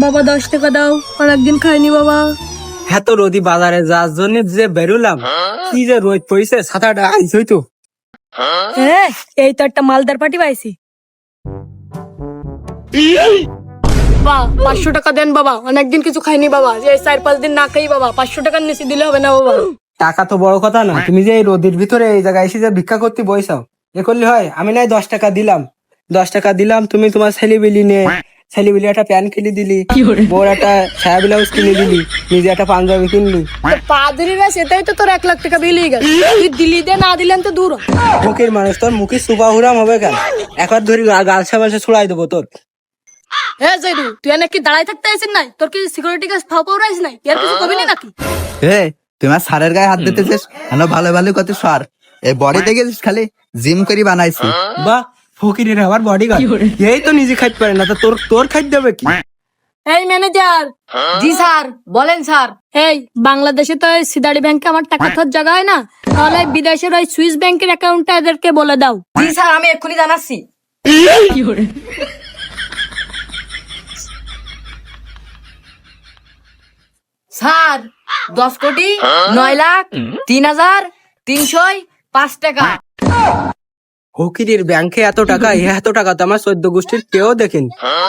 বাবা 10 টাকা দাও, অনেকদিন খাইনি বাবা। হ্যাঁ তো রোদি বাজারে যাওয়ার জন্য যে বেরুলাম, কি যে রোদ পড়েছে, ছাতাটা আইস হইতো। হ্যাঁ, এই তো একটা মালদার পার্টি পাইছি। বাবা 500 টাকা দেন বাবা, অনেকদিন কিছু খাইনি বাবা, যে 4-5 দিন না খাই বাবা, 500 টাকার নিচে দিলে হবে না বাবা। টাকা তো বড় কথা না, তুমি যে এই রোদের ভিতরে এই জায়গায় এসে যে ভিক্ষা করতে বইসাও, এ করলে হয়? আমি নাই 10 টাকা দিলাম, 10 টাকা দিলাম, তুমি তোমার ছেলেবিলি নিয়ে ছেলেবিলি একটা প্যান্ট কিনে দিলি, বড় একটা ছায়া ব্লাউজ কিনে দিলি, নিজে একটা পাঞ্জাবি কিনলি। পাদরিরা সেটাই তো তোর 1 লাখ টাকা বিল হয়ে গেল। তুই দিলি দে, না দিলেন তো দূর হ। মুখের মানুষ, তোর মুখে সুপা হুরাম হবে কেন? একবার ধরি গালসা মালসা ছুড়াই দেবো তোর। হ্যাঁ জয়দু, তুই এনে কি দাঁড়াই থাকতে আইছিস নাই? তোর কি সিকিউরিটি গার্ড ফাও পাও রাইস নাই? এর কিছু কবি না নাকি? হে, তোমার সারের গায়ে হাত দিতেছিস কেন? ভালো ভালো কত সার, এই বডি দেখেছিস খালি জিম করি বানাইছি। বা ফকিরের আবার বডি গার্ড, এই তো নিজে খাইতে পারে না, তো তোর তোর খাইতে দেবে কি? এই ম্যানেজার। জি স্যার, বলেন স্যার। এই বাংলাদেশে তো সিদারি ব্যাংকে আমার টাকা থাকার জায়গা হয় না, তাহলে বিদেশের ওই সুইস ব্যাংকের অ্যাকাউন্টটা এদেরকে বলে দাও। জি স্যার, আমি এক্ষুনি জানাচ্ছি। স্যার 10,09,03,305 টাকা। ফকিরের ব্যাংকে এত টাকা, এত টাকা তো আমার 14 গোষ্ঠীর কেউ দেখেন।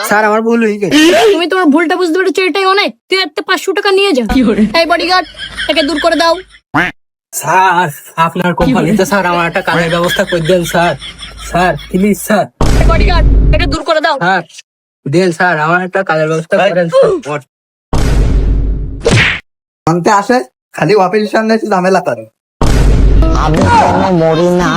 স্যার আমার ভুল হয়ে গেছে। তুমি তোমার ভুলটা বুঝতে পেরেছো, এটাই অনেক। তুই এতে 500 টাকা নিয়ে যা। এই বডিগার্ড, একে দূর করে দাও। স্যার আপনার কোম্পানিতে স্যার আমার একটা কাজের ব্যবস্থা করে দেন স্যার, স্যার প্লিজ স্যার। এই বডিগার্ড, একে দূর করে দাও। স্যার দেন স্যার, আমার একটা কাজের ব্যবস্থা করেন স্যার। ভাঙতে আসে খালি অফিস সামনে এসে ঝামেলা করে। আমি কোনো মরি না।